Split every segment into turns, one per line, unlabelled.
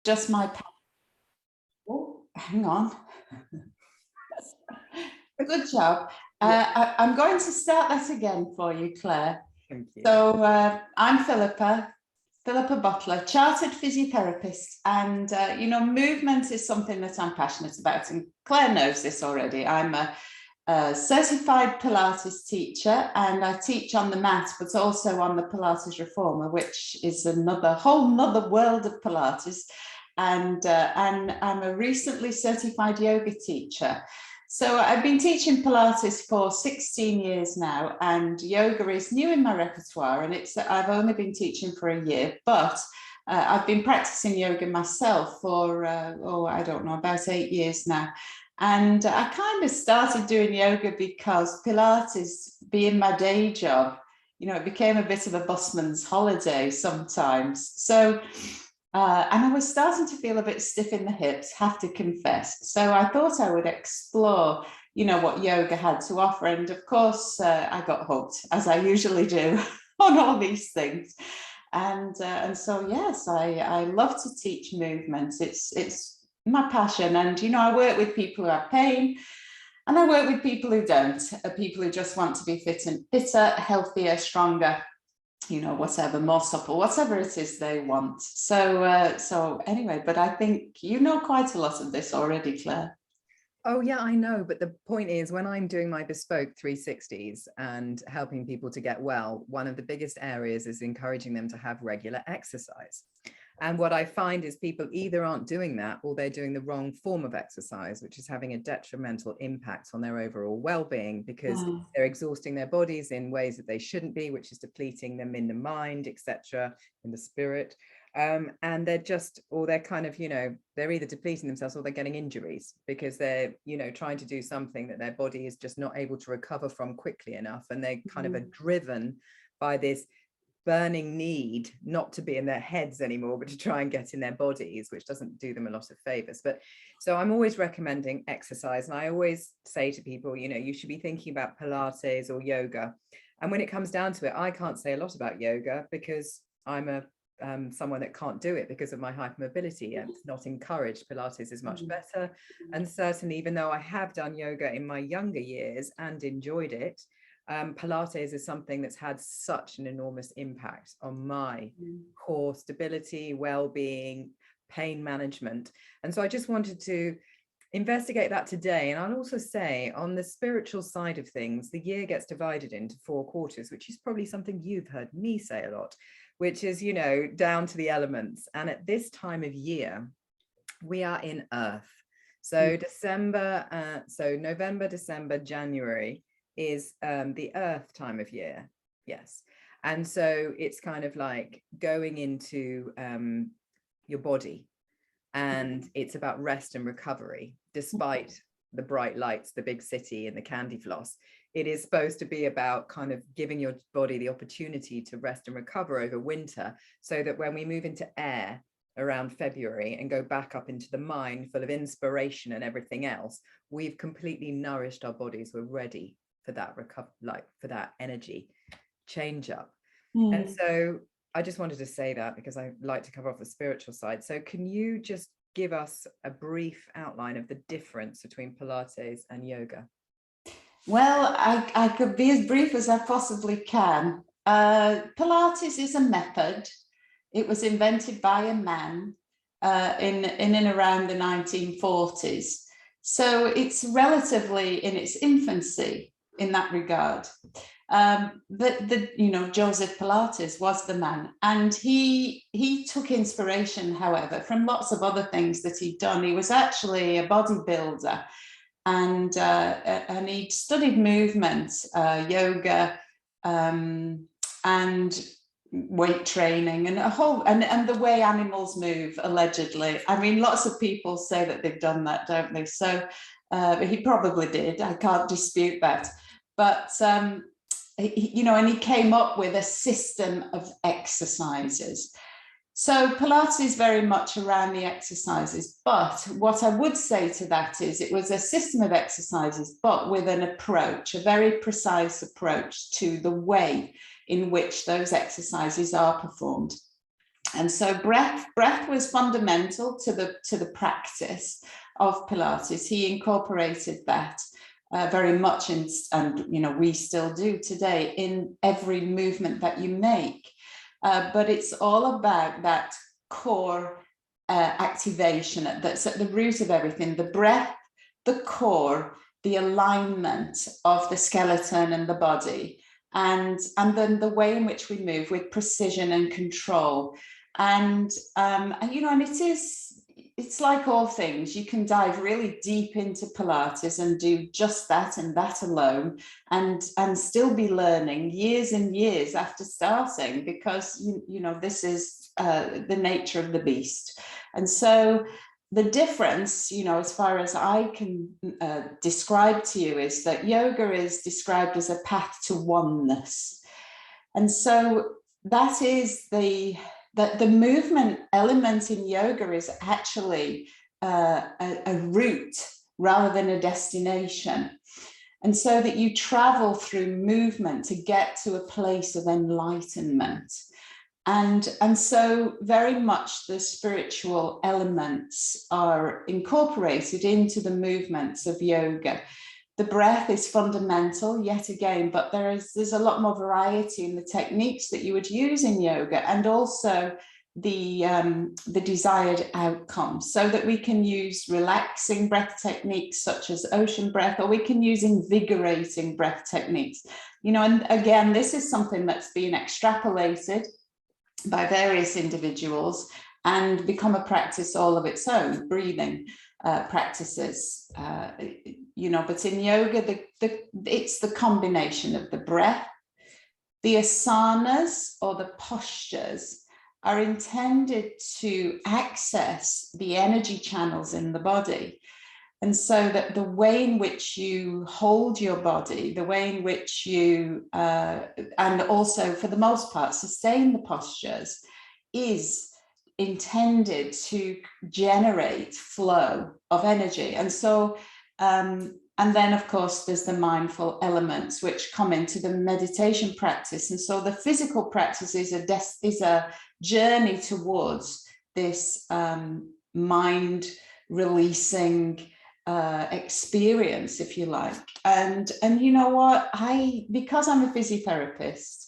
just my, oh, hang on. Good job.
Yeah.
I'm going to start that again for you, Claire.
Thank you.
So I'm Philippa Butler, chartered physiotherapist, and movement is something that I'm passionate about, and Claire knows this already. I'm a certified Pilates teacher, and I teach on the mat, but also on the Pilates Reformer, which is whole nother world of Pilates. And I'm a recently certified yoga teacher. So I've been teaching Pilates for 16 years now, and yoga is new in my repertoire, and I've only been teaching for a year, but I've been practicing yoga myself for, I don't know, about 8 years now. And I kind of started doing yoga because Pilates, being my day job, it became a bit of a busman's holiday sometimes. So, and I was starting to feel a bit stiff in the hips, have to confess. So I thought I would explore, what yoga had to offer. And of course, I got hooked, as I usually do, on all these things. And so, yes, I love to teach movement. It's my passion. And, I work with people who have pain, and I work with people who don't, people who just want to be fitter, healthier, stronger, whatever, more supple, whatever it is they want. So anyway, but I think you know quite a lot of this already, Claire.
Oh yeah, I know. But the point is, when I'm doing my bespoke 360s and helping people to get well, one of the biggest areas is encouraging them to have regular exercise. And what I find is people either aren't doing that, or they're doing the wrong form of exercise, which is having a detrimental impact on their overall well-being, because they're exhausting their bodies in ways that they shouldn't be, which is depleting them in the mind, etc., in the spirit. And they're just, or they're kind of, they're either depleting themselves or they're getting injuries because they're, trying to do something that their body is just not able to recover from quickly enough. And they kind of are driven by this burning need not to be in their heads anymore, but to try and get in their bodies, which doesn't do them a lot of favors. But so I'm always recommending exercise. And I always say to people, you should be thinking about Pilates or yoga. And when it comes down to it, I can't say a lot about yoga because I'm someone that can't do it because of my hypermobility, and it's not encouraged. Pilates is much better. And certainly, even though I have done yoga in my younger years and enjoyed it, Pilates is something that's had such an enormous impact on my core stability, well-being, pain management. And so I just wanted to investigate that today. And I'll also say, on the spiritual side of things, the year gets divided into 4 quarters, which is probably something you've heard me say a lot, which is, down to the elements. And at this time of year, we are in Earth. So November, December, January is the Earth time of year. Yes. And so it's kind of like going into your body, and it's about rest and recovery. Despite the bright lights, the big city and the candy floss, it is supposed to be about kind of giving your body the opportunity to rest and recover over winter, so that when we move into air around February and go back up into the mind full of inspiration and everything else, we've completely nourished our bodies. We're ready for that for that energy change up. And so I just wanted to say that because I like to cover off the spiritual side. So can you just give us a brief outline of the difference between Pilates and yoga?
Well, I could be as brief as I possibly can. Pilates is a method. It was invented by a man in and around the 1940s. So it's relatively in its infancy in that regard. But Joseph Pilates was the man, and he took inspiration, however, from lots of other things that he'd done. He was actually a bodybuilder, and he studied movement, yoga, and weight training, and and the way animals move, allegedly. I mean, lots of people say that they've done that, don't they? So he probably did. I can't dispute that. But and he came up with a system of exercises. So Pilates is very much around the exercises, but what I would say to that is it was a system of exercises, but with an approach, a very precise approach to the way in which those exercises are performed. And so breath was fundamental to the practice of Pilates. He incorporated that very much in, and we still do today, in every movement that you make. But it's all about that core activation that's at the root of everything: the breath, the core, the alignment of the skeleton and the body, and then the way in which we move with precision and control. And it's like all things, you can dive really deep into Pilates and do just that and that alone, and still be learning years and years after starting, because this is the nature of the beast. And so the difference, as far as I can describe to you, is that yoga is described as a path to oneness. And so that is the movement element in yoga is actually a route rather than a destination. And so that you travel through movement to get to a place of enlightenment. And so very much the spiritual elements are incorporated into the movements of yoga. The breath is fundamental, yet again, but there's a lot more variety in the techniques that you would use in yoga, and also the desired outcome, so that we can use relaxing breath techniques such as ocean breath, or we can use invigorating breath techniques. And again, this is something that's been extrapolated by various individuals and become a practice all of its own, breathing practices. But in yoga, it's the combination of the breath. The asanas, or the postures, are intended to access the energy channels in the body. And so that the way in which you hold your body, the way in which you, and also for the most part, sustain the postures, is intended to generate flow of energy. And so, and then of course, there's the mindful elements which come into the meditation practice. And so the physical practice is a journey towards this mind releasing experience, if you like. And you know what, because I'm a physiotherapist,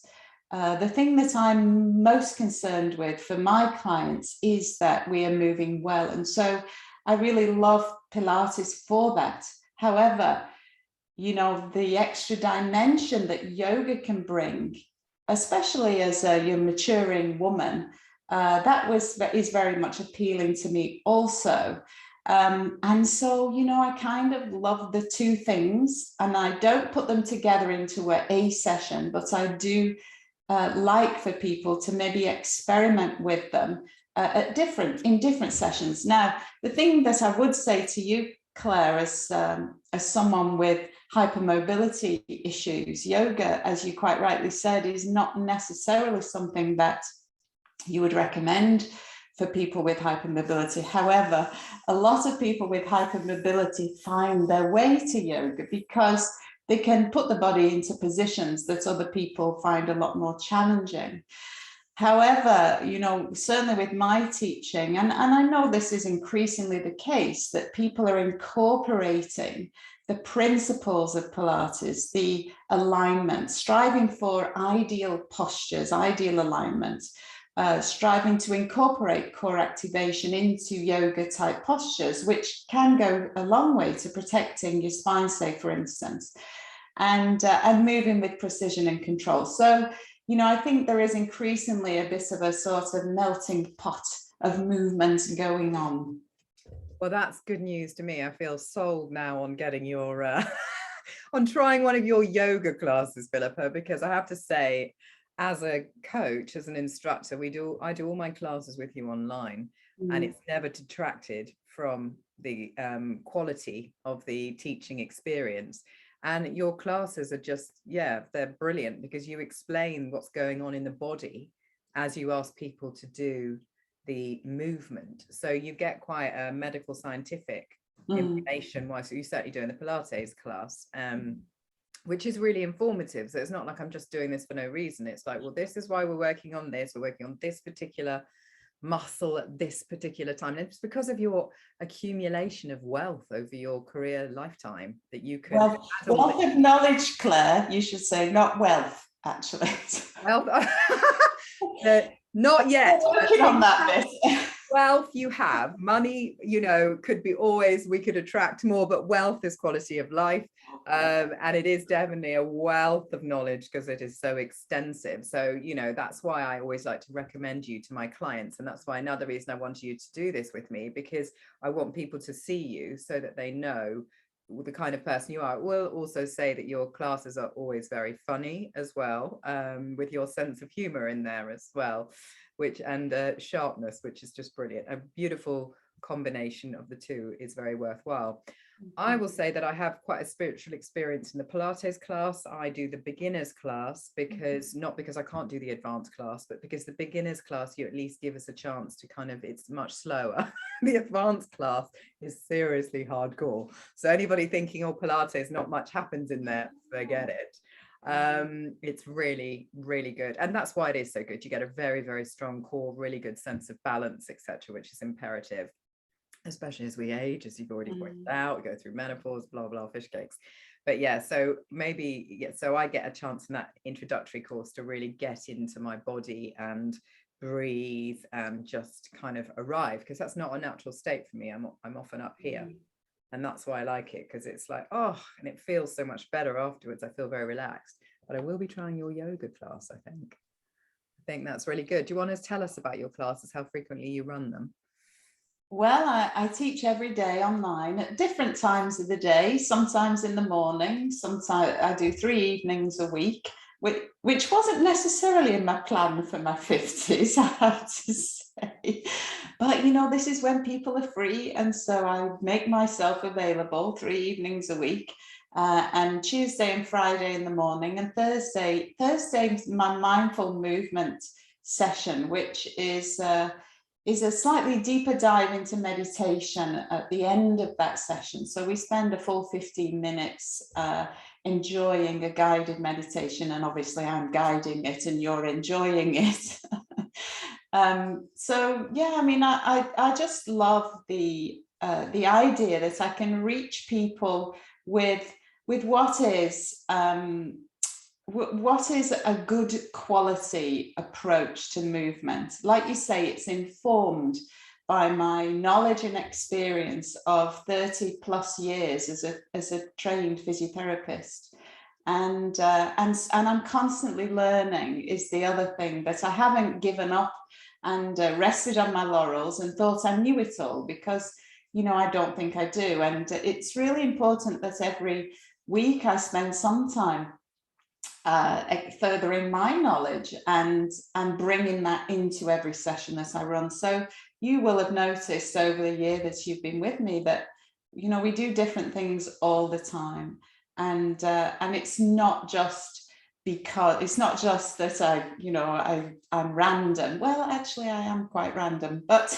the thing that I'm most concerned with for my clients is that we are moving well. And so I really love Pilates for that. However, the extra dimension that yoga can bring, especially as you're maturing woman, is very much appealing to me also. And so, I kind of love the two things, and I don't put them together into a session, but I do like for people to maybe experiment with them in different sessions. Now, the thing that I would say to you, Claire, as someone with hypermobility issues, yoga, as you quite rightly said, is not necessarily something that you would recommend for people with hypermobility. However, a lot of people with hypermobility find their way to yoga because they can put the body into positions that other people find a lot more challenging. However, certainly with my teaching, and I know this is increasingly the case, that people are incorporating the principles of Pilates, the alignment, striving for ideal postures, ideal alignment, striving to incorporate core activation into yoga type postures, which can go a long way to protecting your spine, say, for instance, and moving with precision and control. So, I think there is increasingly a bit of a sort of melting pot of movement going on.
Well, that's good news to me. I feel sold now on getting your, on trying one of your yoga classes, Philippa, because I have to say, as a coach, as an instructor, I do all my classes with you online, and it's never detracted from the quality of the teaching experience. And your classes are just, they're brilliant, because you explain what's going on in the body as you ask people to do the movement. So you get quite a medical scientific information. So you certainly do in the Pilates class, which is really informative. So it's not like I'm just doing this for no reason. It's like, well, this is why we're working on this. We're working on this particular muscle at this particular time. And it's because of your accumulation of wealth over your career lifetime that you can
wealth of knowledge, Claire, you should say, not wealth, actually.
Wealth, not yet.
Working on that bit.
Wealth you have, money, you know, could be always, we could attract more, but wealth is quality of life. And it is definitely a wealth of knowledge because it is so extensive. So, you know, that's why I always like to recommend you to my clients. And that's why another reason I want you to do this with me, because I want people to see you so that they know the kind of person you are. It will also say that your classes are always very funny as well, with your sense of humor in there as well, and sharpness, which is just brilliant. A beautiful combination of the two is very worthwhile. I will say that I have quite a spiritual experience in the Pilates class. I do the beginners class because, not because I can't do the advanced class, but because the beginners class, you at least give us a chance to kind of, it's much slower. The advanced class is seriously hardcore. So anybody thinking, oh, Pilates, not much happens in there, forget it. It's really, really good. And that's why it is so good. You get a very, very strong core, really good sense of balance, etc., which is imperative, especially as we age, as you've already pointed out, we go through menopause, blah, blah, fish cakes. But yeah, so maybe, yeah, so I get a chance in that introductory course to really get into my body and breathe and just kind of arrive, because that's not a natural state for me. I'm often up here. And that's why I like it, because it's like, oh, and it feels so much better afterwards. I feel very relaxed. But I will be trying your yoga class, I think. I think that's really good. Do you want to tell us about your classes, how frequently you run them?
Well, I teach every day online at different times of the day, sometimes in the morning, sometimes I do 3 evenings a week, which wasn't necessarily in my plan for my 50s, I have to say. But, you know, this is when people are free. And so I make myself available 3 evenings a week, and Tuesday and Friday in the morning, and Thursday my mindful movement session, which is a slightly deeper dive into meditation at the end of that session. So we spend a full 15 minutes enjoying a guided meditation, and obviously I'm guiding it and you're enjoying it. So yeah, I mean, I just love the idea that I can reach people with what is a good quality approach to movement. Like you say, it's informed by my knowledge and experience of 30 plus years as a trained physiotherapist. And I'm constantly learning is the other thing, but I haven't given up and rested on my laurels and thought I knew it all, because, you know, I don't think I do. And it's really important that every week I spend some time furthering my knowledge and bringing that into every session that I run. So you will have noticed over the year that you've been with me that, you know, we do different things all the time, and it's not just that I'm random. Well, actually I am quite random, but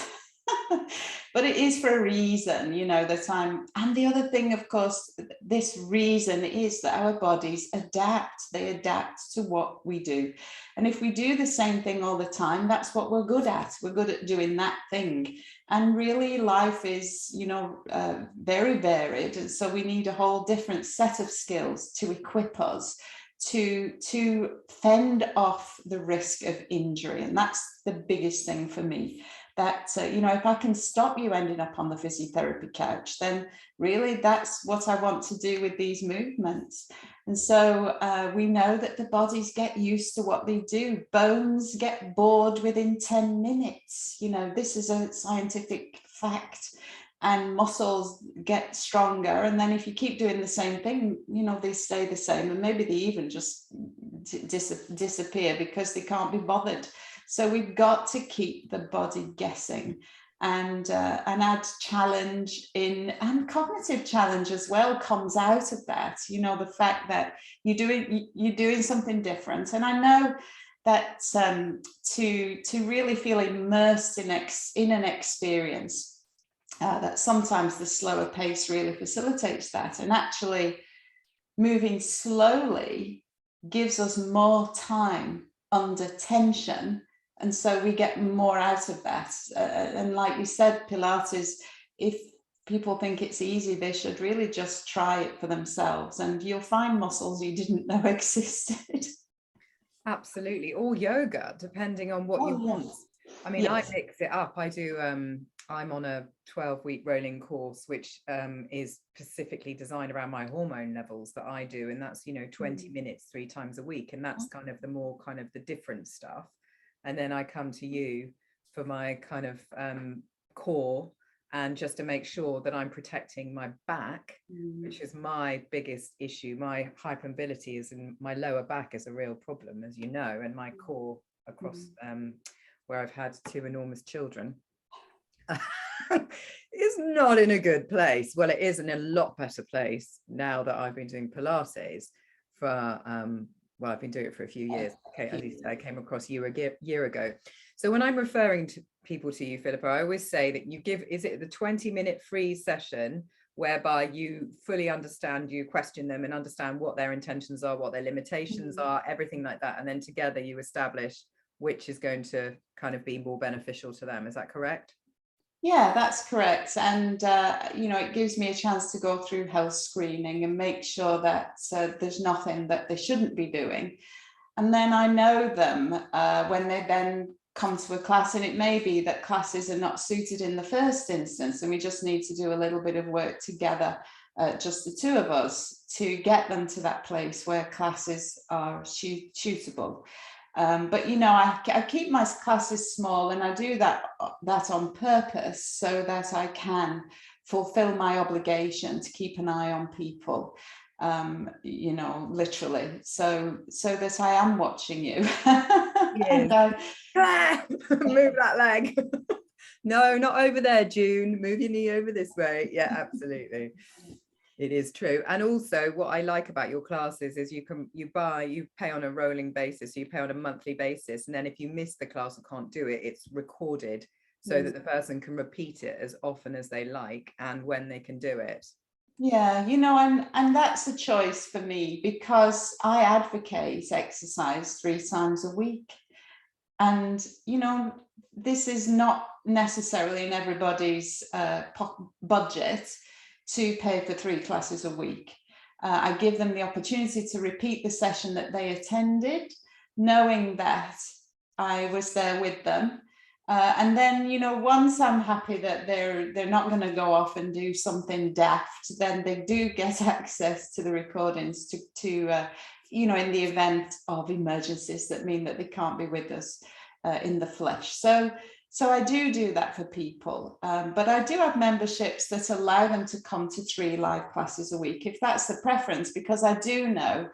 but it is for a reason, you know, that and the other thing, of course, this reason is that our bodies they adapt to what we do. And if we do the same thing all the time, that's what we're good at. We're good at doing that thing. And really life is, you know, very varied. And so we need a whole different set of skills to equip us to fend off the risk of injury. And that's the biggest thing for me. That, you know, if I can stop you ending up on the physiotherapy couch, then really that's what I want to do with these movements. And so we know that the bodies get used to what they do. Bones get bored within 10 minutes. You know, this is a scientific fact. And muscles get stronger. And then if you keep doing the same thing, you know, they stay the same. And maybe they even just disappear because they can't be bothered. So we've got to keep the body guessing, and add challenge in, and cognitive challenge as well comes out of that. You know, the fact that you're doing something different. And I know that to really feel immersed in an experience, that sometimes the slower pace really facilitates that. And actually moving slowly gives us more time under tension And so we get more out of that. And like you said, Pilates, if people think it's easy, they should really just try it for themselves, and you'll find muscles you didn't know existed.
Absolutely. Or yoga, depending on what you want. I mean, I mix it up. I do, I'm on a 12-week rolling course, which is specifically designed around my hormone levels that I do. And that's, 20 minutes 3 times a week. And that's kind of the more kind of the different stuff. And then I come to you for my kind of core, and just to make sure that I'm protecting my back, which is my biggest issue. My hypermobility is in my lower back is a real problem, as you know, and my core across where I've had 2 enormous children is not in a good place. Well, it is in a lot better place now that I've been doing Pilates for well, I've been doing it for a few years. Okay, at least I came across you a year ago. So when I'm referring to people to you, Philippa, I always say that you give, is it the 20-minute free session whereby you fully understand, you question them and understand what their intentions are, what their limitations are, everything like that. And then together you establish which is going to kind of be more beneficial to them. Is that correct?
Yeah, that's correct. And, it gives me a chance to go through health screening and make sure that there's nothing that they shouldn't be doing. And then I know them when they then come to a class, and it may be that classes are not suited in the first instance, and we just need to do a little bit of work together, just the 2 of us, to get them to that place where classes are suitable. But I keep my classes small, and I do that on purpose so that I can fulfill my obligation to keep an eye on people, literally, so that I am watching you. And
move that leg. No, not over there, June. Move your knee over this way. Yeah, absolutely. It is true. And also what I like about your classes is you pay on a rolling basis, so you pay on a monthly basis. And then if you miss the class or can't do it, it's recorded so that the person can repeat it as often as they like and when they can do it.
Yeah, and that's a choice for me, because I advocate exercise 3 times a week. And, this is not necessarily in everybody's budget to pay for 3 classes a week. I give them the opportunity to repeat the session that they attended, knowing that I was there with them. And then, once I'm happy that they're not going to go off and do something daft, then they do get access to the recordings to in the event of emergencies that mean that they can't be with us in the flesh. So I do that for people, but I do have memberships that allow them to come to 3 live classes a week, if that's the preference, because I do know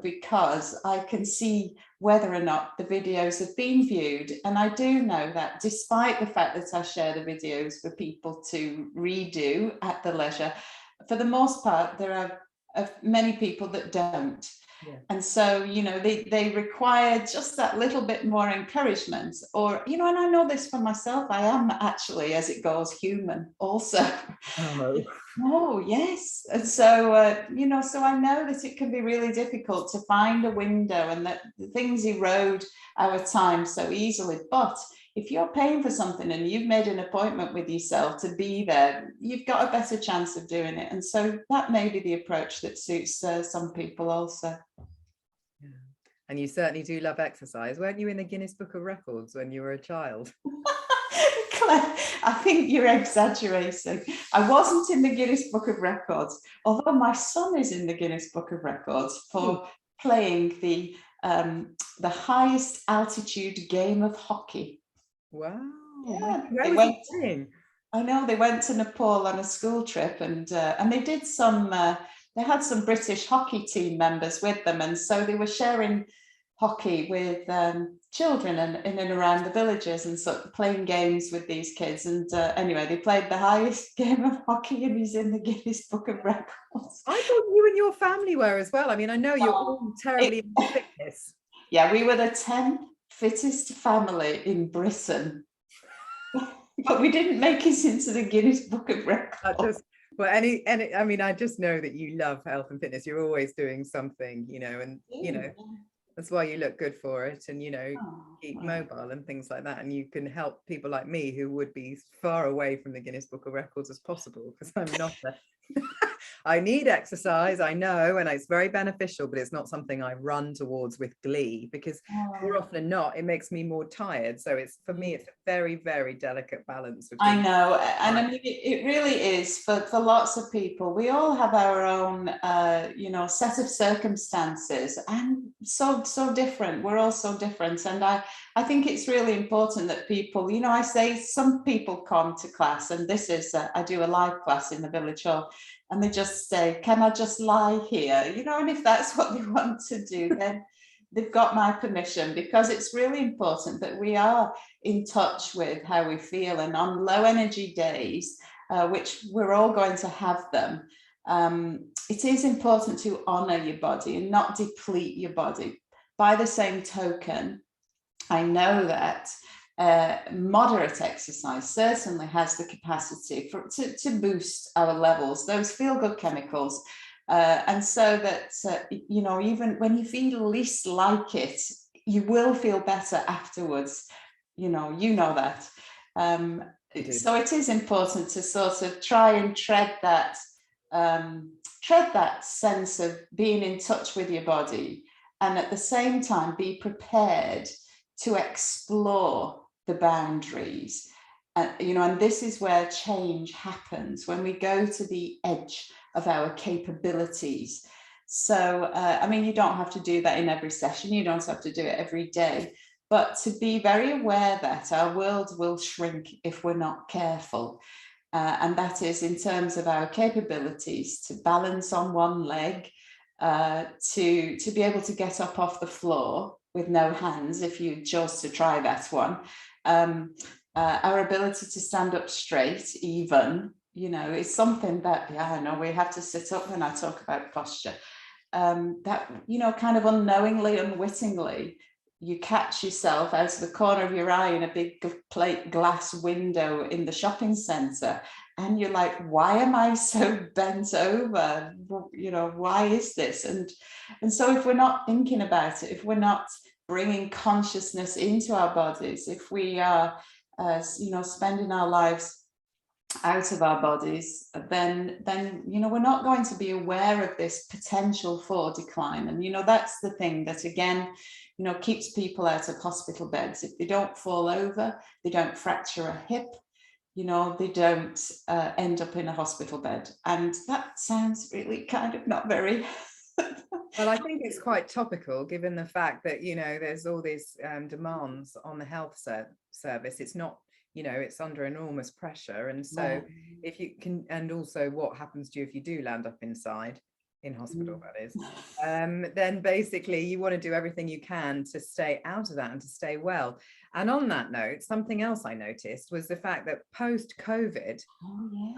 because I can see whether or not the videos have been viewed. And I do know that despite the fact that I share the videos for people to redo at the leisure, for the most part, there are many people that don't. Yeah. And so, they require just that little bit more encouragement, or, and I know this for myself, I am actually, as it goes, human also. Oh, yes. And so, so I know that it can be really difficult to find a window, and that things erode our time so easily. But if you're paying for something and you've made an appointment with yourself to be there, you've got a better chance of doing it. And so that may be the approach that suits some people also.
Yeah. And you certainly do love exercise. Weren't you in the Guinness Book of Records when you were a child?
Claire, I think you're exaggerating. I wasn't in the Guinness Book of Records, although my son is in the Guinness Book of Records for playing the highest altitude game of hockey.
Wow.
Yeah,
I
know they went to Nepal on a school trip, and they did some. They had some British hockey team members with them, and so they were sharing hockey with children in and around the villages, and sort of playing games with these kids. And anyway, they played the highest game of hockey, and he's in the Guinness Book of Records.
I thought you and your family were as well. I mean, I know you're all terribly into fitness.
Yeah, we were the 10th fittest family in Britain. But we didn't make it into the Guinness Book of Records.
I mean, I just know that you love health and fitness. You're always doing something, and That's why you look good for it, and
Oh,
keep
right.
mobile and things like that, and you can help people like me who would be far away from the Guinness Book of Records as possible, because I'm not I need exercise, I know, and it's very beneficial, but it's not something I run towards with glee, because more
Oh.
often than not, it makes me more tired. So it's, for me, it's a very, very delicate balance
I
between.
know, and I mean, it really is for lots of people. We all have our own, set of circumstances, and so different. We're all so different, and I think it's really important that people, I say some people come to class, and this is I do a live class in the village hall, and they just say, "Can I just lie here?" And if that's what they want to do, then they've got my permission, because it's really important that we are in touch with how we feel. And on low energy days, which we're all going to have them, it is important to honor your body and not deplete your body. By the same token, I know that moderate exercise certainly has the capacity to boost our levels, those feel-good chemicals. And so that, even when you feel least like it, you will feel better afterwards. You know that. So it is important to sort of try and tread that sense of being in touch with your body, and at the same time be prepared to explore the boundaries. And this is where change happens, when we go to the edge of our capabilities. So, you don't have to do that in every session. You don't have to do it every day. But to be very aware that our world will shrink if we're not careful. And that is in terms of our capabilities to balance on one leg, to be able to get up off the floor with no hands, if you chose to try that one. Our ability to stand up straight, even, is something that, I know we have to sit up when I talk about posture. That, kind of unknowingly, unwittingly, you catch yourself out of the corner of your eye in a big plate glass window in the shopping centre, and you're like, why am I so bent over? Why is this? And so if we're not thinking about it, if we're not bringing consciousness into our bodies, if we are, spending our lives out of our bodies, then we're not going to be aware of this potential for decline. And that's the thing that, again, keeps people out of hospital beds. If they don't fall over, they don't fracture a hip, they don't end up in a hospital bed. And that sounds really kind of not very
Well, I think it's quite topical, given the fact that, there's all these demands on the health service. It's not, it's under enormous pressure. And so if you can, and also what happens to you if you do land up in hospital, that is, then basically you want to do everything you can to stay out of that and to stay well. And on that note, something else I noticed was the fact that post-COVID,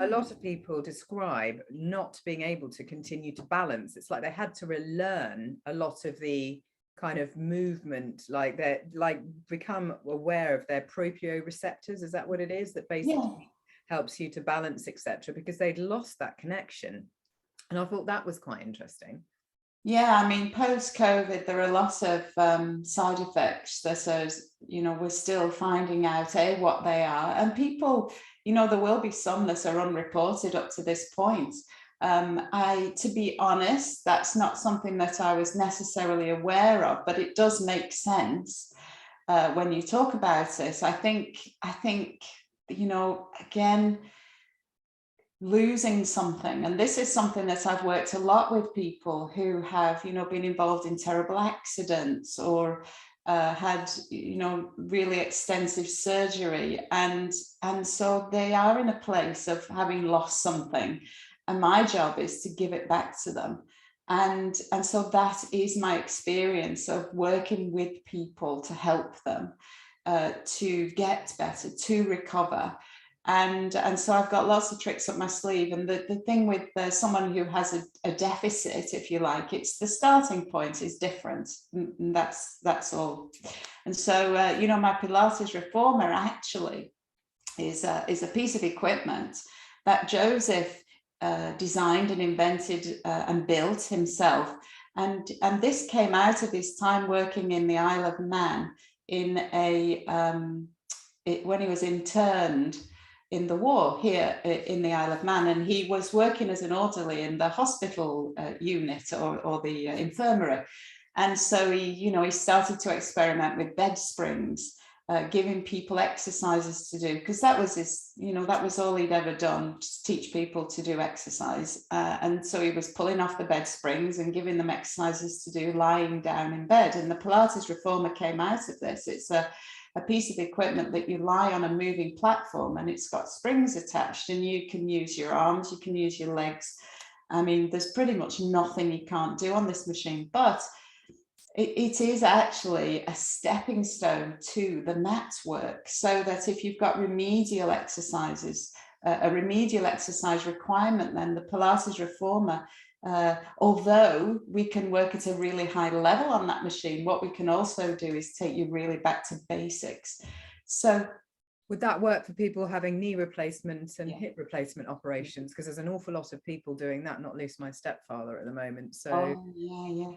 a lot of people describe not being able to continue to balance. It's like they had to relearn a lot of the kind of movement, like they're become aware of their proprioceptors. Is that what it is? That basically helps you to balance, etc., because they'd lost that connection. And I thought that was quite interesting.
Yeah, post-COVID, there are a lot of side effects that we're still finding out what they are. And people, there will be some that are unreported up to this point. To be honest, that's not something that I was necessarily aware of, but it does make sense when you talk about it. I think, again, losing something, and this is something that I've worked a lot with people who have been involved in terrible accidents, or had really extensive surgery, and so they are in a place of having lost something, and my job is to give it back to them. And so that is my experience of working with people to help them to get better, to recover. And so I've got lots of tricks up my sleeve. And the thing with someone who has a deficit, if you like, it's the starting point is different. And that's all. And so, my Pilates reformer actually is a piece of equipment that Joseph designed and invented and built himself. And this came out of his time working in the Isle of Man in a when he was interned in the war here in the Isle of Man, and he was working as an orderly in the hospital unit or the infirmary. And so he started to experiment with bed springs, giving people exercises to do, because that was that was all he'd ever done, just teach people to do exercise. And so he was pulling off the bed springs and giving them exercises to do lying down in bed. And the Pilates reformer came out of this. It's a piece of equipment that you lie on a moving platform, and it's got springs attached, and you can use your arms, you can use your legs. I mean, there's pretty much nothing you can't do on this machine, but it is actually a stepping stone to the mat work, so that if you've got remedial exercises, a remedial exercise requirement, then the Pilates reformer, although we can work at a really high level on that machine, what we can also do is take you really back to basics. So
would that work for people having knee replacements and hip replacement operations? Because there's an awful lot of people doing that, not least my stepfather at the moment. So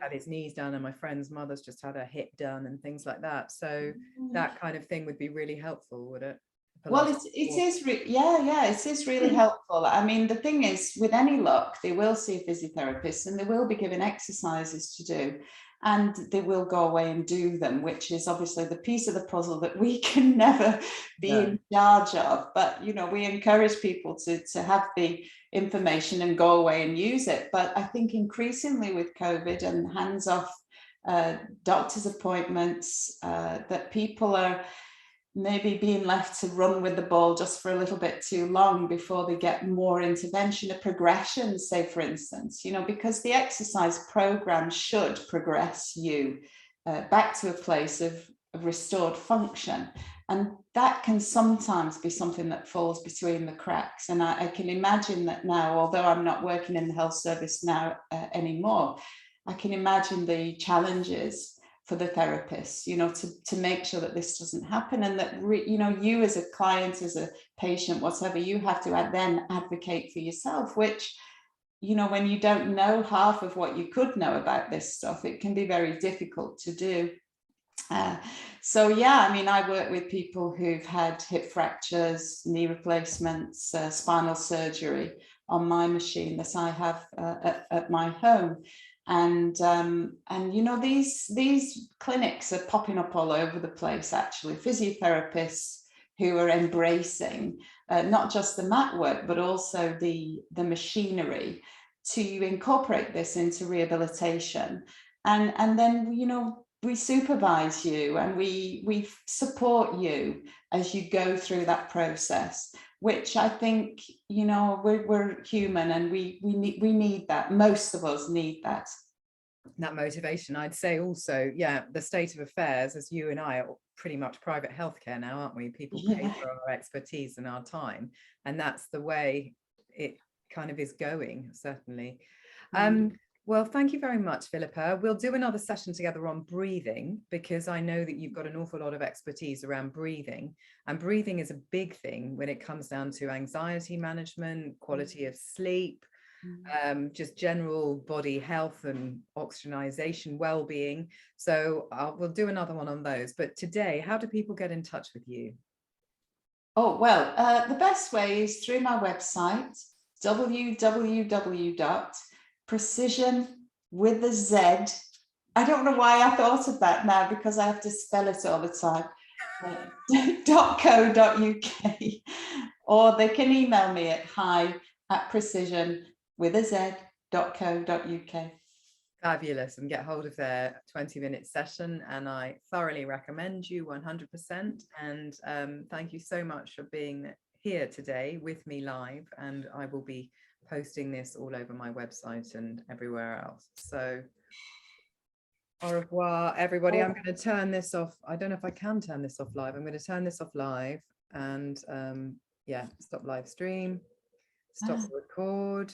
had his knees done, and my friend's mother's just had a hip done and things like that. So that kind of thing would be really helpful, would it?
Well, it is really helpful. I mean, the thing is, with any luck, they will see physiotherapists and they will be given exercises to do, and they will go away and do them, which is obviously the piece of the puzzle that we can never be in charge of. But we encourage people to have the information and go away and use it. But I think increasingly with COVID and hands-off doctor's appointments, that people are maybe being left to run with the ball just for a little bit too long before they get more intervention, a progression, say, for instance, because the exercise program should progress you back to a place of restored function. And that can sometimes be something that falls between the cracks. And I can imagine that now, although I'm not working in the health service now anymore, I can imagine the challenges for the therapists, to make sure that this doesn't happen, and that you as a client, as a patient, whatever, you have to then advocate for yourself, which when you don't know half of what you could know about this stuff, it can be very difficult to do. So yeah, I mean, I work with people who've had hip fractures, knee replacements, spinal surgery on my machine that I have at my home. And these clinics are popping up all over the place, actually. Physiotherapists who are embracing not just the mat work, but also the machinery to incorporate this into rehabilitation. And then, we supervise you and we support you as you go through that process, which I think, we're human, and we need that. Most of us need that
motivation. I'd say also, the state of affairs, as you and I are pretty much private healthcare now, aren't we? People pay for our expertise and our time, and that's the way it kind of is going, certainly. Well, thank you very much, Philippa. We'll do another session together on breathing, because I know that you've got an awful lot of expertise around breathing, and breathing is a big thing when it comes down to anxiety management, quality of sleep, just general body health and oxygenization, well-being. So we'll do another one on those. But today, how do people get in touch with you?
Oh, well, the best way is through my website, www.precision with a Z. I don't know why I thought of that now, because I have to spell it all the time. .co.uk, or they can email me at hi@precisionwithaz.co.uk.
Fabulous, and get hold of their 20-minute session, and I thoroughly recommend you 100%. And thank you so much for being here today with me live, and I will be posting this all over my website and everywhere else. So au revoir, everybody. I'm going to turn this off. I don't know if I can turn this off live. I'm going to turn this off live and stop live stream, stop the record.